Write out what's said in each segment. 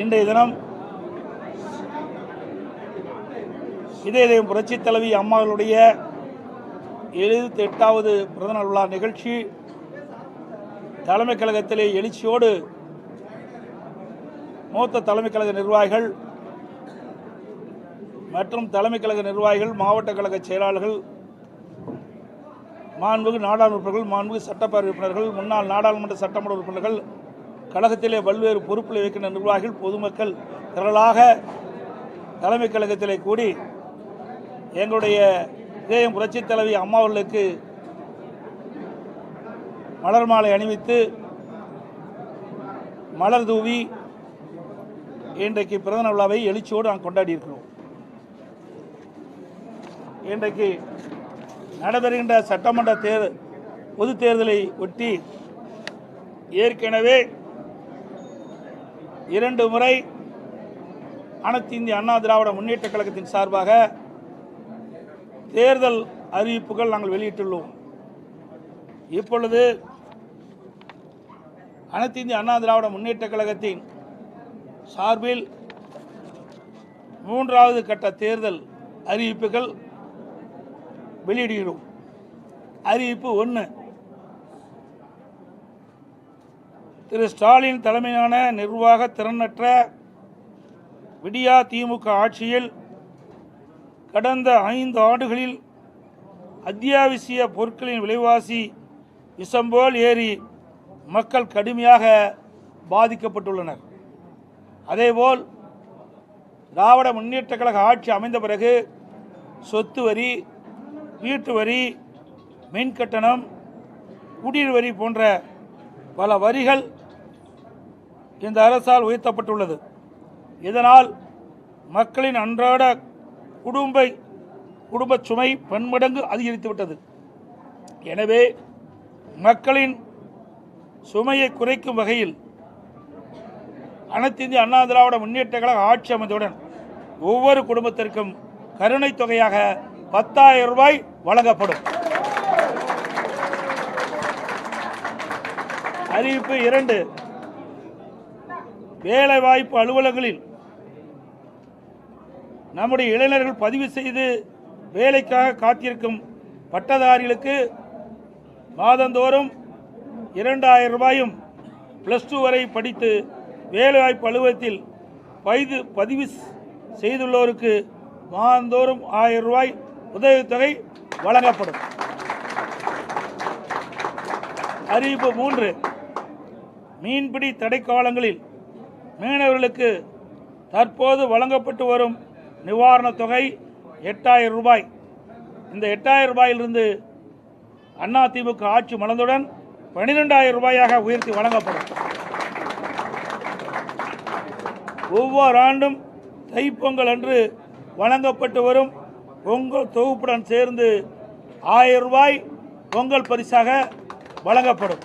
இன்றைய தினம் இதயம் புரட்சி தலைவி அம்மாவுடைய 78வது பிறந்தநாள் விழா நிகழ்ச்சி தலைமை கழகத்திலே எழுச்சியோடு மூத்த தலைமை கழக நிர்வாகிகள் மற்றும் தலைமை கழக நிர்வாகிகள், மாவட்ட கழக செயலாளர்கள், மாண்புமிகு நாடாளுமன்ற உறுப்பினர்கள், மாண்புமிகு சட்டப்பேரவை உறுப்பினர்கள், முன்னாள் நாடாளுமன்ற சட்டமன்ற உறுப்பினர்கள், கழகத்திலே பல்வேறு பொறுப்பில் வைக்கின்ற நிர்வாகிகள், பொதுமக்கள் திரளாக தலைமை கழகத்திலே கூடி எங்களுடைய இதயம் புரட்சித் தலைவி அம்மா அவர்களுக்கு மலர் மாலை அணிவித்து மலர் தூவி இன்றைக்கு பிறந்தநாள் விழாவை எழுச்சியோடு நாம் கொண்டாடி இருக்கிறோம். இன்றைக்கு நடைபெறுகின்ற சட்டமன்ற பொது தேர்தலை ஒட்டி ஏற்கனவே 2 முறை அனைத்து இந்திய அண்ணா திராவிட முன்னேற்ற கழகத்தின் சார்பாக தேர்தல் அறிவிப்புகள் நாங்கள் வெளியிட்டுள்ளோம். இப்பொழுது அனைத்து இந்திய அண்ணா திராவிட முன்னேற்ற கழகத்தின் சார்பில் 3வது கட்ட தேர்தல் அறிவிப்புகள் வெளியிடுகிறோம். அறிவிப்பு 1, திரு ஸ்டாலின் தலைமையிலான நிர்வாக திறனற்ற விடியா திமுக ஆட்சியில் கடந்த 5 ஆண்டுகளில் அத்தியாவசிய பொருட்களின் விலைவாசி விஷம்போல் ஏறி மக்கள் கடுமையாக பாதிக்கப்பட்டுள்ளனர். அதேபோல் திராவிட முன்னேற்ற கழக ஆட்சி அமைந்த பிறகு சொத்து வரி, வீட்டு வரி, மின் கட்டணம், குடிநீர் வரி போன்ற பல வரிகள் இந்த அரசால் உயர்த்தப்பட்டுள்ளது. இதனால் மக்களின் அன்றாட குடும்ப சுமை பன்மடங்கு அதிகரித்துவிட்டது. எனவே மக்களின் சுமையை குறைக்கும் வகையில் அனைத்து இந்திய அண்ணா திராவிட முன்னேற்ற கழக ஆட்சி அமைந்தவுடன் ஒவ்வொரு குடும்பத்திற்கும் கருணை தொகையாக 10,000 ரூபாய் வழங்கப்படும். அறிவிப்பு 2, வேலைவாய்ப்பு அலுவலகங்களில் நம்முடைய இளைஞர்கள் பதிவு செய்து வேலைக்காக காத்திருக்கும் பட்டதாரிகளுக்கு மாதந்தோறும் 2,000 ரூபாயும், +2 வரை படித்து வேலைவாய்ப்பு அலுவலகத்தில் பதிவு செய்துள்ளோருக்கு மாதந்தோறும் 1000 ரூபாய் உதவித்தொகை வழங்கப்படும். அறிவிப்பு 3, மீன்பிடி தடைக்காலங்களில் மீனவர்களுக்கு தற்போது வழங்கப்பட்டு வரும் நிவாரணத் தொகை 8,000 ரூபாய். இந்த 8,000 ரூபாயிலிருந்து அதிமுக ஆட்சி மலர்ந்தவுடன் 12,000 ரூபாயாக உயர்த்தி வழங்கப்படும். ஒவ்வொரு ஆண்டும் தைப்பொங்கல் அன்று வழங்கப்பட்டு வரும் பொங்கல் தொகுப்புடன் சேர்ந்து 1000 ரூபாய் பொங்கல் பரிசாக வழங்கப்படும்.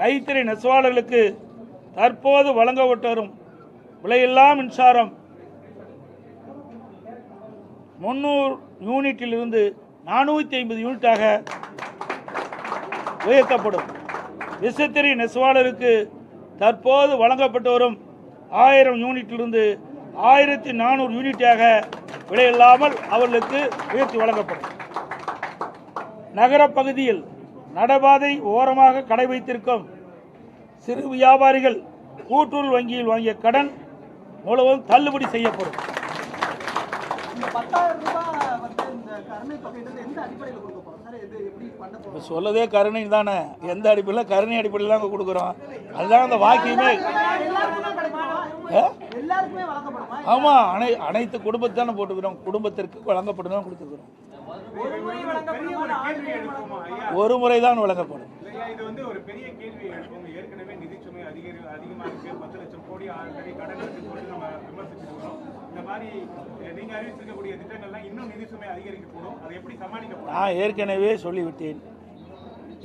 கைத்தறி நெசவாளர்களுக்கு தற்போது வழங்கப்பட்டு வரும் விலையில்லா மின்சாரம் 300 யூனிட்டிலிருந்து 450 யூனிட்டாக உயர்த்தப்படும். விசைத்தறி நெசவாளருக்கு தற்போது வழங்கப்பட்டு வரும் 1000 யூனிட்டிலிருந்து 1400 யூனிட்டாக விலையில்லாமல் அவர்களுக்கு உயர்த்தி வழங்கப்படும். நகர பகுதியில் நடைபாதை ஓரமாக கடை வைத்திருக்கும் சிறு வியாபாரிகள் கூட்டுறவு வங்கியில் வாங்கிய கடன் முழுவதும் தள்ளுபடி செய்யப்படும். சொல்லதே கருணை தானே, எந்த அடிப்படையில்? கருணை அடிப்படையில் தான் கொடுக்குறோம். அதுதான் அந்த வாக்கியமே. ஆமாம், அனைத்து குடும்பத்தானே போட்டுக்கிறோம். குடும்பத்திற்கு வழங்கப்படும் கொடுத்துருக்கிறோம். ஒரு முறை தான் வழங்கப்படும். இது வந்து ஒரு பெரிய கேள்வி எழுப்பும். ஏற்கனவே நிதிச்சுமை அதிகமாக இருக்கு. 10 லட்சம் கோடி ஆல்ரெடி கடன் இருக்கு நம்ம விமர்சிச்சிருக்கிறோம். இந்த மாதிரி நீங்க அறிவிச்சிருக்கக்கூடிய திட்டங்கள்லாம் இன்னும் நிதிச்சுமை அதிகரிக்கக்கூடும். அதை எப்படி சமாளிக்க? நான் ஏற்கனவே சொல்லிவிட்டேன்.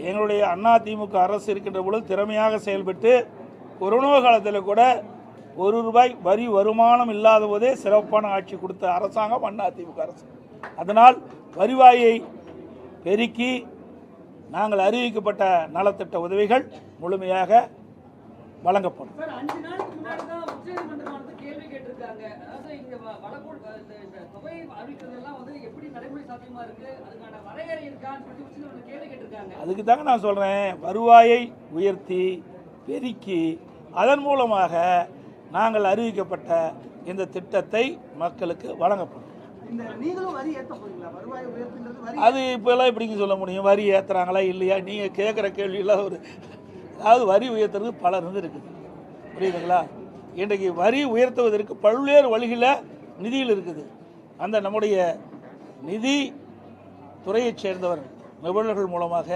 எங்களுடைய அதிமுக அரசு இருக்கின்ற பொழுது திறமையாக செயல்பட்டு கொரோனா காலத்தில் கூட 1 ரூபாய் வரி வருமானம் இல்லாத போதே சிறப்பான ஆட்சி கொடுத்த அரசாங்கம் அதிமுக அரசு. அதனால் வருவாயை பெருக்கி நாங்கள் அறிவிக்கப்பட்ட நலத்திட்ட உதவிகள் முழுமையாக வழங்கப்படும். சார் 5 நாளைக்கு முன்னாடி தான் உச்சநீதிமன்றம் வந்து கேள்வி கேட்டிருக்காங்க. அதாவது இங்க வழக்கு இந்த தொகை அறிவிக்கிறதெல்லாம் வந்து எப்படி நடைமுறை சாத்தியமா இருக்கு, அதுக்கான வரையறை இருக்கான்னு சொல்லி உச்சநீதிமன்றம் கேள்வி கேட்டிருக்காங்க. அதுக்கு தாங்க நான் சொல்கிறேன், வருவாயை உயர்த்தி பெருக்கி அதன் மூலமாக நாங்கள் அறிவிக்கப்பட்ட இந்த திட்டத்தை மக்களுக்கு வழங்கப்படும். நீங்களும் வரி ஏற்ற போறீங்களா? வருவாய் உயர்த்துறது வரி அது இப்போல்லாம் எப்படிங்க சொல்ல முடியும்? வரி ஏற்றுறாங்களா இல்லையா? நீங்கள் கேட்குற கேள்வியெல்லாம் அதாவது வரி உயர்த்துறது பலர் இருக்குது, புரியுதுங்களா? இன்றைக்கு வரி உயர்த்துவதற்கு பல்வேறு வழிகளில் நிதியில் இருக்குது. அந்த நம்முடைய நிதி துறையைச் சேர்ந்தவர் நிபுணர்கள் மூலமாக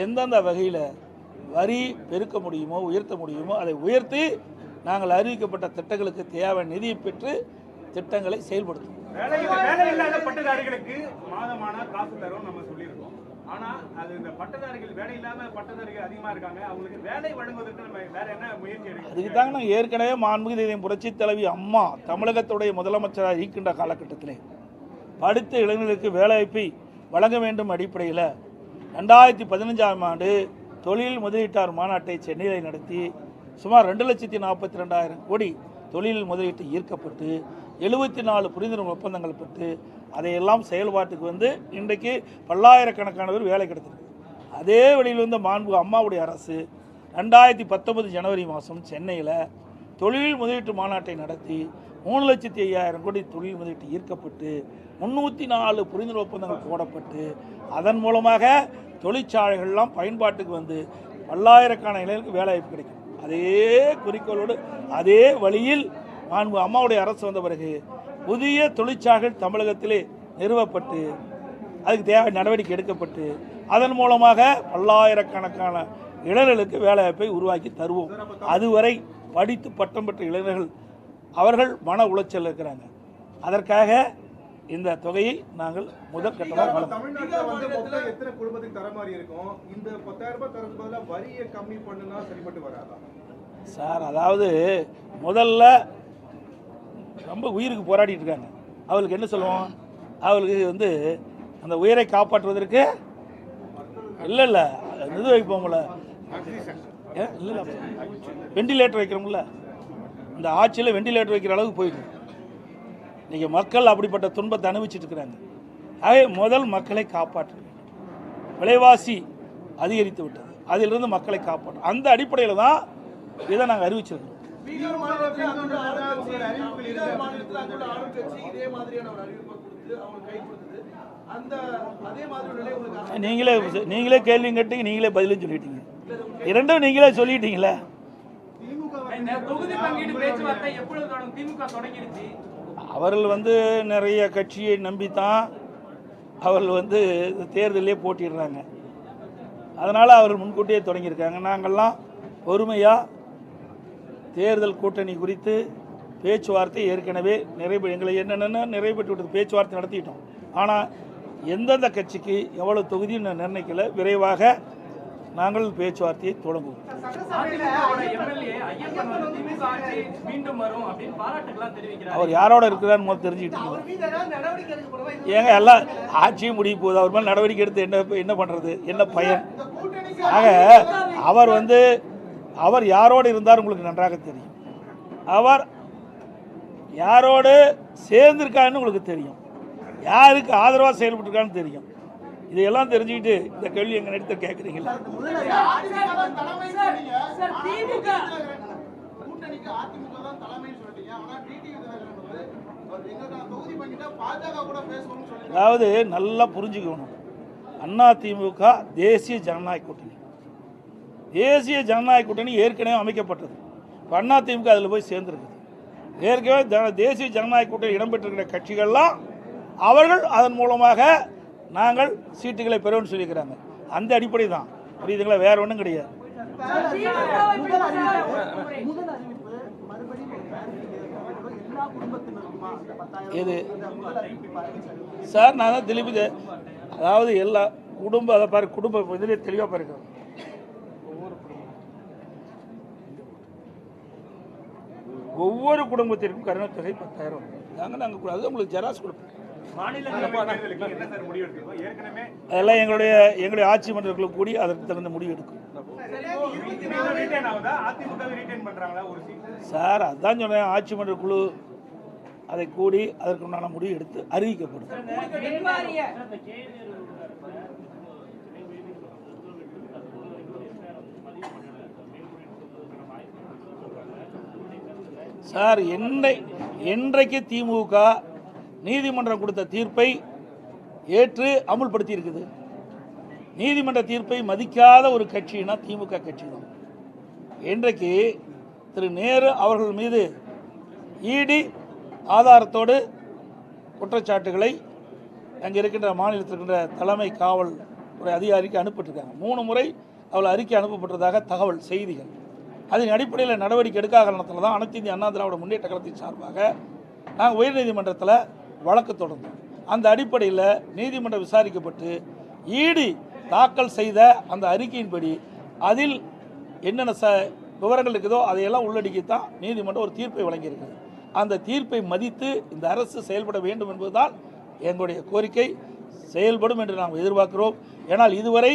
எந்தெந்த வகையில் வரி பெருக்க முடியுமோ உயர்த்த முடியுமோ அதை உயர்த்தி நாங்கள் அறிவிக்கப்பட்ட திட்டங்களுக்கு தேவை நிதியை பெற்று திட்டங்களை செயல்படுத்தும். வேலை இல்லாத பட்டதாரிகளுக்கு மாதமான காசு தரும் நம்ம சொல்லியிருக்கோம். ஆனா அது இந்த பட்டதாரிகள் வேலை இல்லாத பட்டதாரிகள் அதிகமா இருக்காங்க, அவங்களுக்கு வேலை வழங்குவதற்கு நம்ம வேற என்ன முயற்சி எடுக்கணும்? அதுக்கு தாங்க நாங்கள் ஏற்கனவே மாண்புமிகு புரட்சி தலைவி அம்மா தமிழகத்துடைய முதலமைச்சராக இருக்கின்ற காலகட்டத்திலே படித்த இளைஞர்களுக்கு வேலைவாய்ப்பை வழங்க வேண்டும் அடிப்படையில் 2015ஆம் ஆண்டு தொழில் முதலீட்டாளர் மாநாட்டை சென்னையில் நடத்தி சுமார் 2,42,000 கோடி தொழில் முதலீட்டு ஈர்க்கப்பட்டு 74 புரிந்துணர்வு ஒப்பந்தங்கள் பெற்று அதையெல்லாம் செயல்பாட்டுக்கு வந்து இன்றைக்கு பல்லாயிரக்கணக்கானவர் வேலை கிடைத்திருக்கு. அதே வழியில் வந்து மாண்பு அம்மாவுடைய அரசு 2019 ஜனவரி மாதம் சென்னையில் தொழில் முதலீட்டு மாநாட்டை நடத்தி 3,05,000 கோடி தொழில் முதலீட்டு ஈர்க்கப்பட்டு 304 புரிந்துணர்வு ஒப்பந்தங்கள் போடப்பட்டு அதன் மூலமாக தொழிற்சாலைகள்லாம் பயன்பாட்டுக்கு வந்து பல்லாயிரக்கான இளைஞர்களுக்கு வேலைவாய்ப்பு கிடைக்கும். அதே குறிக்கோளோடு அதே வழியில் மாண்பு அம்மாவுடைய அரசு வந்த பிறகு புதிய தொழிற்சாலைகள் தமிழகத்திலே நிறுவப்பட்டு அதுக்கு தேவை நடவடிக்கை எடுக்கப்பட்டு அதன் மூலமாக பல்லாயிரக்கணக்கான இளைஞர்களுக்கு வேலைவாய்ப்பை உருவாக்கி தருவோம். அதுவரை படித்து பட்டம் பெற்ற இளைஞர்கள் அவர்கள் மன உளைச்சல் இருக்கிறாங்க. அதற்காக இந்த தொகையை நாங்கள் முதல் கட்டமாக தமிழ்நாட்டில் வந்து மொத்தம் எத்தனை குடும்பத்துக்கு தர மாதிரி இருக்கும்? இந்த 10,000 ரூபாய் தரது பதிலாக வரியை கம்மி பண்ணுனா சரிப்பட்டு வராதா சார்? அதாவது முதல்ல ரொம்ப உயிருக்கு போராடிட்டு இருக்காங்க, அவளுக்கு என்ன சொல்லுவோம்? அவளுக்கு வந்து அந்த உயிரை காப்பாற்றுவதற்கு இல்லை இது வைப்போம்ல, இல்லை வெண்டிலேட்டர் வைக்கிறோம்ல, இந்த ஆட்சியில் வெண்டிலேட்டர் வைக்கிற அளவுக்கு போயிடும். இன்றைக்கி மக்கள் அப்படிப்பட்ட துன்பத்தை அனுபவிச்சுட்டு இருக்கிறாங்க. ஆகவே முதல் மக்களை காப்பாற்ற வேண்டும். விலைவாசி அதிகரித்து விட்டது, அதிலிருந்து மக்களை காப்பாற்றும் அந்த அடிப்படையில் தான் இதை நாங்கள் அறிவிச்சிருக்கோம். நீங்களே கேள்வி கேட்டு நீங்களே பதிலும் சொல்லிட்டீங்க, இரண்டும் நீங்களே சொல்லிட்டீங்களே. தொகுதி பங்கீடு பேச்சுவார்த்தை எப்பொழுது தொடங்கும்? திமுக தொடங்கிடுச்சு. அவர்கள் வந்து நிறைய கட்சியை நம்பித்தான் அவர்கள் வந்து தேர்தலே போட்டிடுறாங்க. அதனால் அவர்கள் முன்கூட்டியே தொடங்கியிருக்காங்க. நாங்கள்லாம் பொறுமையாக தேர்தல் கூட்டணி குறித்து பேச்சுவார்த்தை ஏற்கனவே எங்களை என்னென்ன நிறைவேற்றி விட்டது, பேச்சுவார்த்தை நடத்திட்டோம். ஆனால் எந்தெந்த கட்சிக்கு எவ்வளோ தொகுதின்னு நிர்ணயிக்கல, விரைவாக நாங்கள் பேச்சுவார்த்தையை தொடங்குவோம். அவர் யாரோட இருக்கிறான்னு முதல் தெரிஞ்சுக்கிட்டீங்க. ஏங்க எல்லாம் ஆட்சியும் முடிய போகுது, அவர் மேலே நடவடிக்கை எடுத்து என்ன பண்ணுறது, என்ன பயன்? ஆக அவர் யாரோடு இருந்தார் உங்களுக்கு நன்றாக தெரியும், அவர் யாரோடு சேர்ந்திருக்கான்னு உங்களுக்கு தெரியும், யாருக்கு ஆதரவாக செயல்பட்டுருக்கான்னு தெரியும். இதையெல்லாம் தெரிஞ்சுக்கிட்டு இந்த கேள்வி எங்க நடித்த கேட்குறீங்களா? அதாவது நல்லா புரிஞ்சுக்கணும், அதிமுக தேசிய ஜனநாயக கூட்டணி, தேசிய ஜனநாயக கூட்டணி ஏற்கனவே அமைக்கப்பட்டது. இப்போ அதிமுக அதில் போய் சேர்ந்துருக்குது. ஏற்கனவே தேசிய ஜனநாயக கூட்டணி இடம்பெற்றிருக்கிற கட்சிகள்லாம் அவர்கள் அதன் மூலமாக நாங்கள் சீட்டுகளை பெறுவோம்னு சொல்லியிருக்கிறாங்க. அந்த அடிப்படை தான், புரியுதுங்களா? வேற ஒன்றும் கிடையாது. இது சார் நான் தான் திருப்பி, அதாவது எல்லா குடும்பம் அதை பாரு, குடும்ப இதிலே தெளிவாக பாருங்க, ஒவ்வொரு குடும்பத்திற்கும் கருணைத்தொகை 10,000 நாங்கள் அது உங்களுக்கு ஜெராக்ஸ் கொடுப்போம். அதெல்லாம் எங்களுடைய ஆட்சி மன்றங்களுக்கு கூடி அதற்கு தகுந்த முடிவு எடுக்கும். நீங்க ரீட்டைன் ஆகுதா? அதிமுக ரீட்டைன் பண்றாங்களா ஒரு சீட்? சார் அதான் சொன்னேன், ஆட்சி மன்ற குழு அதை கூடி அதற்கு உண்டான முடிவு எடுத்து அறிவிக்கப்படும். சார் என்றைக்கு திமுக நீதிமன்றம் கொடுத்த தீர்ப்பை ஏற்று அமுல்படுத்தி இருக்குது? நீதிமன்ற தீர்ப்பை மதிக்காத ஒரு கட்சினா திமுக கட்சி தான். இன்றைக்கு திரு நேரு அவர்கள் மீது இடி ஆதாரத்தோடு குற்றச்சாட்டுகளை அங்கே இருக்கின்ற மாநிலத்தில் இருக்கின்ற தலைமை காவல்துறை அதிகாரிக்கு அனுப்பிட்டிருக்காங்க. 3 முறை அவள் அறிக்கை அனுப்பப்பட்டதாக தகவல் செய்திகள். அதன் அடிப்படையில் நடவடிக்கை எடுக்காத காரணத்தில் தான் அனைத்து இந்திய அண்ணா திராவிட முன்னேற்ற கழகத்தின் சார்பாக நாங்கள் உயர்நீதிமன்றத்தில் வழக்கு தொடர்ந்தோம். அந்த அடிப்படையில் நீதிமன்றம் விசாரிக்கப்பட்டு இடி தாக்கல் செய்த அந்த அறிக்கையின்படி அதில் என்னென்ன விவரங்கள் இருக்குதோ அதையெல்லாம் உள்ளடக்கித்தான் நீதிமன்றம் ஒரு தீர்ப்பை வழங்கியிருக்கிறது. அந்த தீர்ப்பை மதித்து இந்த அரசு செயல்பட வேண்டும் என்பதுதான் எங்களுடைய கோரிக்கை. செயல்படும் என்று நாம் எதிர்பார்க்கிறோம். ஏனால் இதுவரை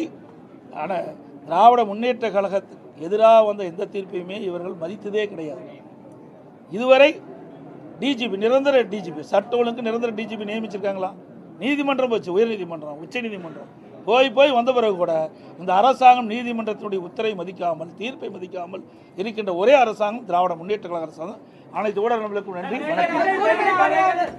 திராவிட முன்னேற்ற கழகத்துக்கு எதிராக வந்த எந்த தீர்ப்பையுமே இவர்கள் மதித்ததே கிடையாது. இதுவரை டிஜிபி, நிரந்தர டிஜிபி, சட்ட ஒழுங்கு நிரந்தர டிஜிபி நியமிச்சிருக்காங்களா? நீதிமன்றம் போச்சு, உயர்நீதிமன்றம், உச்ச நீதிமன்றம் போய் வந்த பிறகு கூட இந்த அரசாங்கம் நீதிமன்றத்தினுடைய உத்தரவை மதிக்காமல், தீர்ப்பை மதிக்காமல் இருக்கின்ற ஒரே அரசாங்கம் திராவிட முன்னேற்ற கழக அரசாங்கம். அனைத்து ஊடகங்களுக்கும் நன்றி, வணக்கம்.